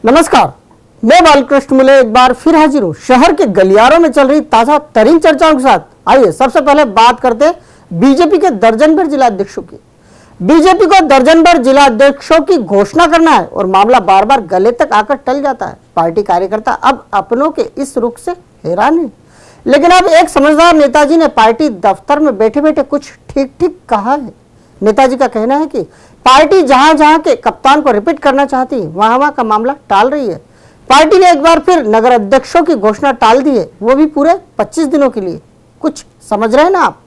नमस्कार, मैं बालकृष्ण मुले एक बार फिर हाजिर हूँ शहर के गलियारों में चल रही ताजा तरीन चर्चाओं के साथ। आइए सबसे पहले बात करते हैं बीजेपी के दर्जन भर जिला अध्यक्षों की। बीजेपी को दर्जन भर जिला अध्यक्षों की घोषणा करना है और मामला बार बार गले तक आकर टल जाता है। पार्टी कार्यकर्ता अब अपनों के इस रुख से हैरान है, लेकिन अब एक समझदार नेताजी ने पार्टी दफ्तर में बैठे बैठे कुछ ठीक ठीक कहा है। नेताजी का कहना है कि पार्टी जहां जहां के कप्तान को रिपीट करना चाहती है वहां वहां का मामला टाल रही है। पार्टी ने एक बार फिर नगर अध्यक्षों की घोषणा टाल दी है, वो भी पूरे 25 दिनों के लिए। कुछ समझ रहे हैं ना आप?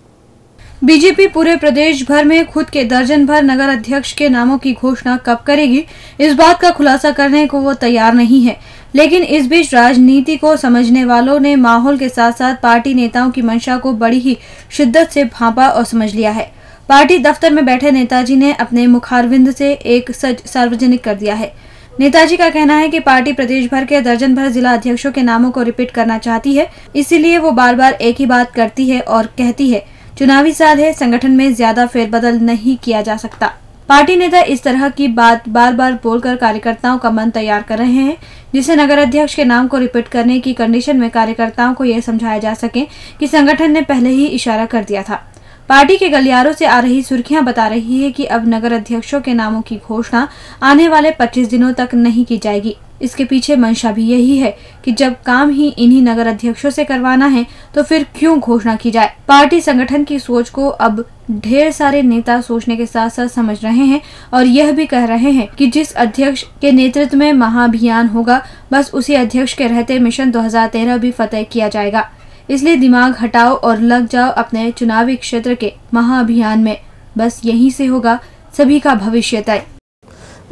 बीजेपी पूरे प्रदेश भर में खुद के दर्जन भर नगर अध्यक्ष के नामों की घोषणा कब करेगी, इस बात का खुलासा करने को वो तैयार नहीं है। लेकिन इस बीच राजनीति को समझने वालों ने माहौल के साथ साथ पार्टी नेताओं की मंशा को बड़ी ही शिद्दत से भांपा और समझ लिया है। पार्टी दफ्तर में बैठे नेताजी ने अपने मुखारविंद से एक सच सार्वजनिक कर दिया है। नेताजी का कहना है कि पार्टी प्रदेश भर के दर्जन भर जिला अध्यक्षों के नामों को रिपीट करना चाहती है, इसीलिए वो बार बार एक ही बात करती है और कहती है चुनावी साल है, संगठन में ज्यादा फेरबदल नहीं किया जा सकता। पार्टी नेता इस तरह की बात बार बार बोलकर कार्यकर्ताओं का मन तैयार कर रहे हैं, जिससे नगर अध्यक्ष के नाम को रिपीट करने की कंडीशन में कार्यकर्ताओं को यह समझाया जा सके कि संगठन ने पहले ही इशारा कर दिया था। पार्टी के गलियारों से आ रही सुर्खियां बता रही है कि अब नगर अध्यक्षों के नामों की घोषणा आने वाले 25 दिनों तक नहीं की जाएगी। इसके पीछे मंशा भी यही है कि जब काम ही इन्हीं नगर अध्यक्षों से करवाना है तो फिर क्यों घोषणा की जाए। पार्टी संगठन की सोच को अब ढेर सारे नेता सोचने के साथ साथ समझ रहे हैं और यह भी कह रहे हैं कि जिस अध्यक्ष के नेतृत्व में महाअभियान होगा, बस उसी अध्यक्ष के रहते मिशन 2013 भी फतेह किया जाएगा। इसलिए दिमाग हटाओ और लग जाओ अपने चुनावी क्षेत्र के महाअभियान में। बस यहीं से होगा सभी का भविष्य तय।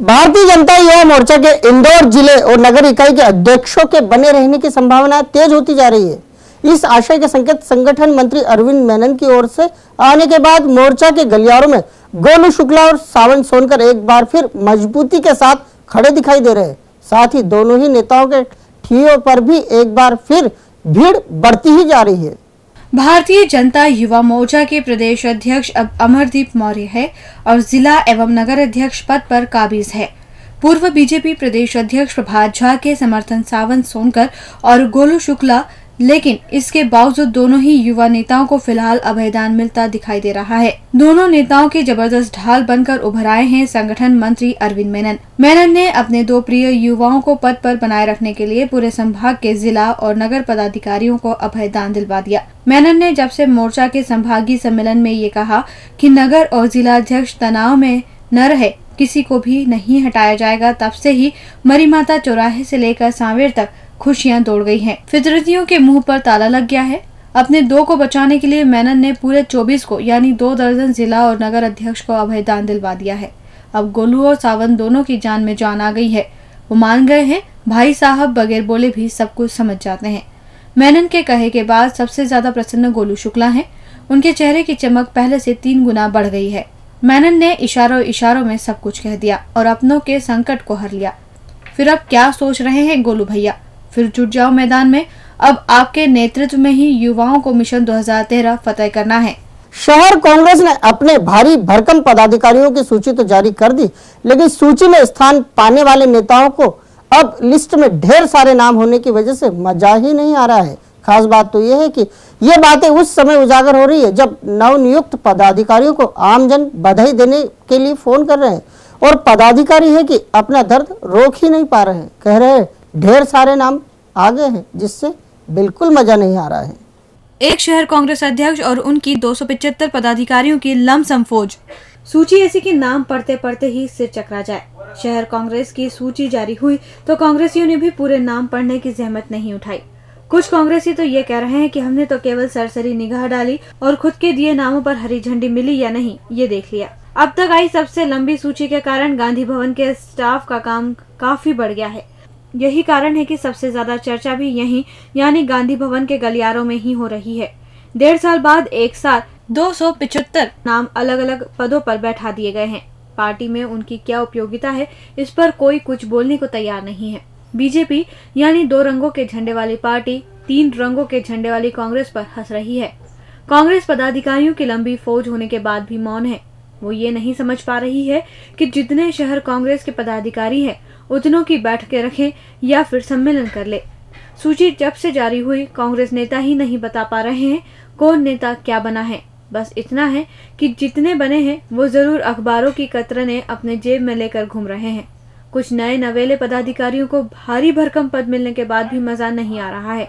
भारतीय जनता युवा मोर्चा के इंदौर जिले और नगर इकाई के अध्यक्षों के बने रहने की संभावना तेज होती जा रही है। इस आशय के संकेत संगठन मंत्री अरविंद मेनन की ओर से आने के बाद मोर्चा के गलियारों में गोलू शुक्ला और सावन सोनकर एक बार फिर मजबूती के साथ खड़े दिखाई दे रहे हैं। साथ ही दोनों ही नेताओं के ठियों पर भी एक बार फिर भीड़ बढ़ती ही जा रही है। भारतीय जनता युवा मोर्चा के प्रदेश अध्यक्ष अब अमरदीप मौर्य है और जिला एवं नगर अध्यक्ष पद पर काबिज है। पूर्व बीजेपी प्रदेश अध्यक्ष प्रभात झा के समर्थन सावन सोनकर और गोलू शुक्ला, लेकिन इसके बावजूद दोनों ही युवा नेताओं को फिलहाल अभयदान मिलता दिखाई दे रहा है। दोनों नेताओं के जबरदस्त ढाल बनकर उभर आए हैं संगठन मंत्री अरविंद मेनन। मेनन ने अपने दो प्रिय युवाओं को पद पर बनाए रखने के लिए पूरे संभाग के जिला और नगर पदाधिकारियों को अभयदान दिलवा दिया। मेनन ने जब से मोर्चा के संभागीय सम्मेलन में ये कहा कि नगर और जिला अध्यक्ष तनाव में न रहे, किसी को भी नहीं हटाया जाएगा, तब से ही मरीमाता चौराहे से लेकर सांवेर तक खुशियां दौड़ गई हैं। फितरतियों के मुंह पर ताला लग गया है। अपने दो को बचाने के लिए मेनन ने पूरे 24 को यानी 2 दर्जन जिला और नगर अध्यक्ष को अभयदान दिलवा दिया है। अब गोलू और सावन दोनों की जान में जान आ गई है। वो मान गए हैं, भाई साहब बगैर बोले भी सब कुछ समझ जाते हैं। मेनन के कहे के बाद सबसे ज्यादा प्रसन्न गोलू शुक्ला हैं। उनके चेहरे की चमक पहले से 3 गुना बढ़ गई है। मेनन ने इशारों में सब कुछ कह दिया और अपनों के संकट को हर लिया। फिर अब क्या सोच रहे हैं गोलू भैया? फिर जुट जाओ मैदान में। अब आपके नेतृत्व में ही युवाओं को मिशन 2013 फतेह करना है। शहर कांग्रेस ने अपने भारी भरकम पदाधिकारियों की सूची तो जारी कर दी, लेकिन सूची में स्थान पाने वाले नेताओं को अब लिस्ट में ढेर सारे नाम होने की वजह से मजा ही नहीं आ रहा है। खास बात तो यह है कि ये बातें उस समय उजागर हो रही है जब नवनियुक्त पदाधिकारियों को आमजन बधाई देने के लिए फोन कर रहे हैं और पदाधिकारी है कि अपना दर्द रोक ही नहीं पा रहे हैं। कह रहे हैं ढेर सारे नाम आ गए हैं, जिससे बिल्कुल मजा नहीं आ रहा है। एक शहर कांग्रेस अध्यक्ष और उनकी 275 पदाधिकारियों की लमसम फौज। सूची ऐसी कि नाम पढ़ते पढ़ते ही सिर चकरा जाए। शहर कांग्रेस की सूची जारी हुई तो कांग्रेसियों ने भी पूरे नाम पढ़ने की जहमत नहीं उठाई। कुछ कांग्रेसी तो ये कह रहे हैं कि हमने तो केवल सरसरी निगाह डाली और खुद के दिए नामों पर हरी झंडी मिली या नहीं ये देख लिया। अब तक आई सबसे लंबी सूची के कारण गांधी भवन के स्टाफ का काम काफी बढ़ गया है। यही कारण है कि सबसे ज्यादा चर्चा भी यहीं यानी गांधी भवन के गलियारों में ही हो रही है। 1.5 साल बाद एक साथ 275 नाम अलग अलग पदों पर बैठा दिए गए हैं। पार्टी में उनकी क्या उपयोगिता है, इस पर कोई कुछ बोलने को तैयार नहीं है। बीजेपी यानी 2 रंगों के झंडे वाली पार्टी 3 रंगों के झंडे वाली कांग्रेस पर हंस रही है। कांग्रेस पदाधिकारियों की लंबी फौज होने के बाद भी मौन है। वो ये नहीं समझ पा रही है कि जितने शहर कांग्रेस के पदाधिकारी हैं उतनों की बैठकें रखें या फिर सम्मेलन कर ले। सूची जब से जारी हुई, कांग्रेस नेता ही नहीं बता पा रहे हैं कौन नेता क्या बना है। बस इतना है कि जितने बने हैं वो जरूर अखबारों की कतरने अपने जेब में लेकर घूम रहे हैं। कुछ नए नवेले पदाधिकारियों को भारी भरकम पद मिलने के बाद भी मजा नहीं आ रहा है।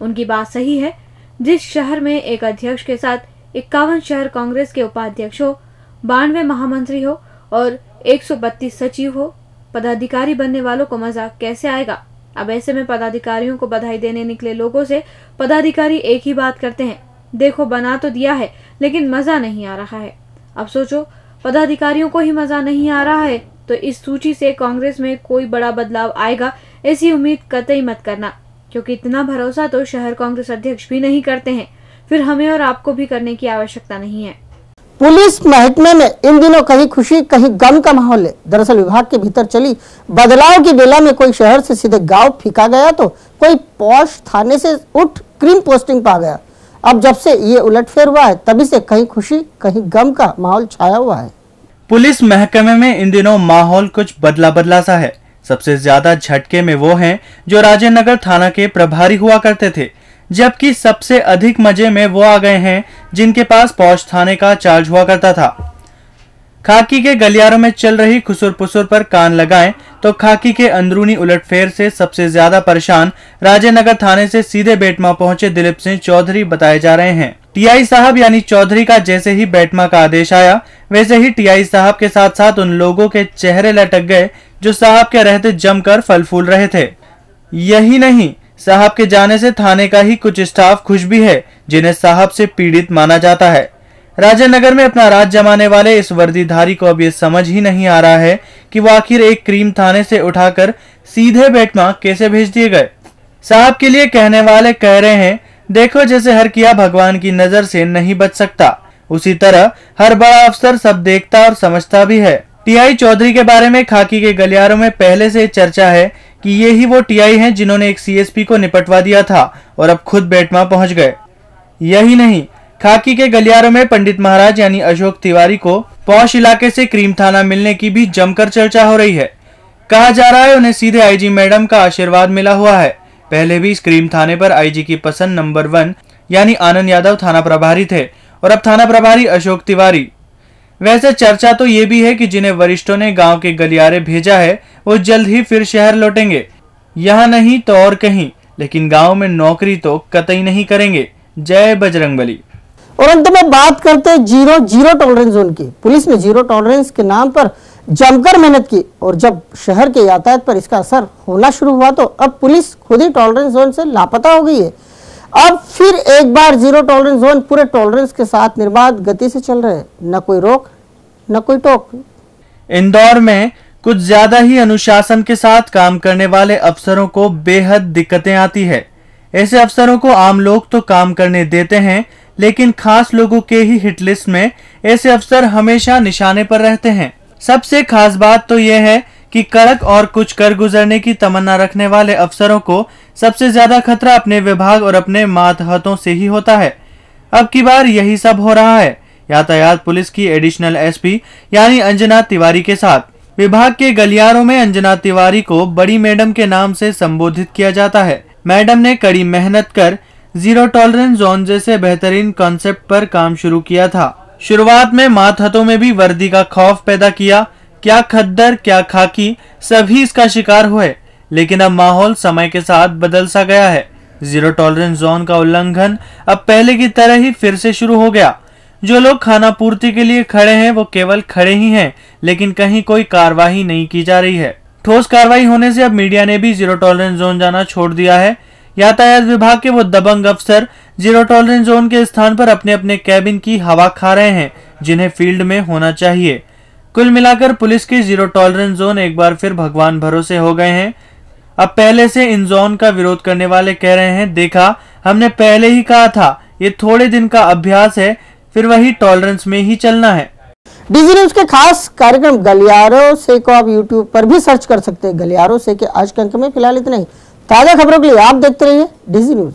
उनकी बात सही है, जिस शहर में एक अध्यक्ष के साथ 51 शहर कांग्रेस के उपाध्यक्ष हो, 92 महामंत्री हो और 132 सचिव हो, पदाधिकारी बनने वालों को मजा कैसे आएगा। अब ऐसे में पदाधिकारियों को बधाई देने निकले लोगों से पदाधिकारी एक ही बात करते हैं, देखो बना तो दिया है लेकिन मजा नहीं आ रहा है। अब सोचो, पदाधिकारियों को ही मजा नहीं आ रहा है तो इस सूची से कांग्रेस में कोई बड़ा बदलाव आएगा ऐसी उम्मीद कतई मत करना, क्योंकि इतना भरोसा तो शहर कांग्रेस अध्यक्ष भी नहीं करते हैं। फिर हमें और आपको भी करने की आवश्यकता नहीं है। पुलिस महकमे में इन दिनों कहीं खुशी कहीं गम का माहौल है। दरअसल विभाग के भीतर चली बदलाव की बेला में कोई शहर से सीधे गांव फीका गया तो कोई पॉश थाने से उठ क्रीम पोस्टिंग पा गया। अब जब से ये उलटफेर हुआ है तभी से कहीं खुशी कहीं गम का माहौल छाया हुआ है। पुलिस महकमे में इन दिनों माहौल कुछ बदला बदला सा है। सबसे ज्यादा झटके में वो हैं जो राजेंद्र नगर थाना के प्रभारी हुआ करते थे, जबकि सबसे अधिक मजे में वो आ गए हैं जिनके पास पौष थाने का चार्ज हुआ करता था। खाकी के गलियारों में चल रही खुसुर पुसुर पर कान लगाएं तो खाकी के अंदरूनी उलटफेर से सबसे ज्यादा परेशान राजेंद्र नगर थाने से सीधे बेटमा पहुंचे दिलीप सिंह चौधरी बताए जा रहे हैं। टीआई साहब यानी चौधरी का जैसे ही बेटमा का आदेश आया वैसे ही टीआई साहब के साथ साथ उन लोगों के चेहरे लटक गए जो साहब के रहते जमकर फल फूल रहे थे। यही नहीं, साहब के जाने से थाने का ही कुछ स्टाफ खुश भी है जिन्हें साहब से पीड़ित माना जाता है। राजेंद्र नगर में अपना राज जमाने वाले इस वर्दीधारी को अब ये समझ ही नहीं आ रहा है कि वो आखिर एक क्रीम थाने से उठाकर सीधे बेटमा कैसे भेज दिए गए। साहब के लिए कहने वाले कह रहे हैं, देखो जैसे हर किया भगवान की नजर से नहीं बच सकता, उसी तरह हर बड़ा अफसर सब देखता और समझता भी है। टीआई चौधरी के बारे में खाकी के गलियारों में पहले से चर्चा है कि ये ही वो टीआई हैं जिन्होंने एक सीएसपी को निपटवा दिया था और अब खुद बेटमा पहुंच गए। यही नहीं, खाकी के गलियारों में पंडित महाराज यानी अशोक तिवारी को पौष इलाके से क्रीम थाना मिलने की भी जमकर चर्चा हो रही है। कहा जा रहा है उन्हें सीधे आईजी मैडम का आशीर्वाद मिला हुआ है। पहले भी इस क्रीम थाने पर आईजी की पसंद नंबर 1 यानी आनंद यादव थाना प्रभारी थे और अब थाना प्रभारी अशोक तिवारी। वैसे चर्चा तो ये भी है कि जिन्हें वरिष्ठों ने गांव के गलियारे भेजा है वो जल्द ही फिर शहर लौटेंगे, यहाँ नहीं तो और कहीं, लेकिन गांव में नौकरी तो कतई नहीं करेंगे। जय बजरंगबली। और अंत में बात करते हैं जीरो टॉलरेंस जोन की। पुलिस ने जीरो टॉलरेंस के नाम पर जमकर मेहनत की और जब शहर के यातायात पर इसका असर होना शुरू हुआ तो अब पुलिस खुद ही टॉलरेंस जोन से लापता हो गई है। अब फिर एक बार जीरो टॉलरेंस जोन पूरे टॉलरेंस के साथ निर्बाध गति से चल रहे हैं, न कोई रोक न कोई टोक। इंदौर में कुछ ज्यादा ही अनुशासन के साथ काम करने वाले अफसरों को बेहद दिक्कतें आती है। ऐसे अफसरों को आम लोग तो काम करने देते हैं, लेकिन खास लोगों के ही हिट लिस्ट में ऐसे अफसर हमेशा निशाने पर रहते हैं। सबसे खास बात तो यह है कि कड़क और कुछ कर गुजरने की तमन्ना रखने वाले अफसरों को सबसे ज्यादा खतरा अपने विभाग और अपने मातहतों से ही होता है। अब की बार यही सब हो रहा है। यातायात पुलिस की एडिशनल एसपी यानी अंजना तिवारी के साथ विभाग के गलियारों में अंजना तिवारी को बड़ी मैडम के नाम से संबोधित किया जाता है। मैडम ने कड़ी मेहनत कर जीरो टॉलरेंस जोन जैसे बेहतरीन कॉन्सेप्ट पर काम शुरू किया था। शुरुआत में मातहतों में भी वर्दी का खौफ पैदा किया, क्या खद्दर क्या खाकी सभी इसका शिकार हुए, लेकिन अब माहौल समय के साथ बदल सा गया है। जीरो टॉलरेंस जोन का उल्लंघन अब पहले की तरह ही फिर से शुरू हो गया। जो लोग खाना पूर्ति के लिए खड़े हैं वो केवल खड़े ही हैं, लेकिन कहीं कोई कार्रवाई नहीं की जा रही है। ठोस कार्रवाई होने से अब मीडिया ने भी जीरो टॉलरेंस जोन जाना छोड़ दिया है। यातायात विभाग के वो दबंग अफसर जीरो टॉलरेंस जोन के स्थान पर अपने अपने कैबिन की हवा खा रहे हैं, जिन्हें फील्ड में होना चाहिए। कुल मिलाकर पुलिस के जीरो टॉलरेंस जोन एक बार फिर भगवान भरोसे हो गए हैं। अब पहले से इन जोन का विरोध करने वाले कह रहे हैं, देखा हमने पहले ही कहा था, ये थोड़े दिन का अभ्यास है, फिर वही टॉलरेंस में ही चलना है। डीजी न्यूज के खास कार्यक्रम गलियारों से को आप यूट्यूब पर भी सर्च कर सकते हैं। गलियारों से के आज के अंक में फिलहाल इतना ही। ताजा खबरों के लिए आप देखते रहिए डीजी न्यूज।